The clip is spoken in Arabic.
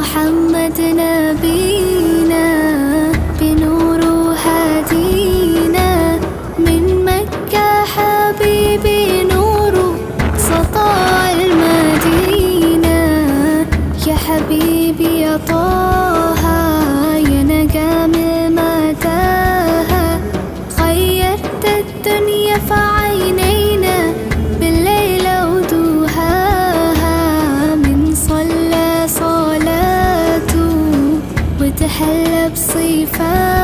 محمد نبينا بنور هدينا من مكة حبيبي نور سطاع المدينة. يا حبيبي يا طه يا نجم متاهة غيرت الدنيا في عينينا بالليل ودوهاها. من صلى صلاته وتحلى بصفاته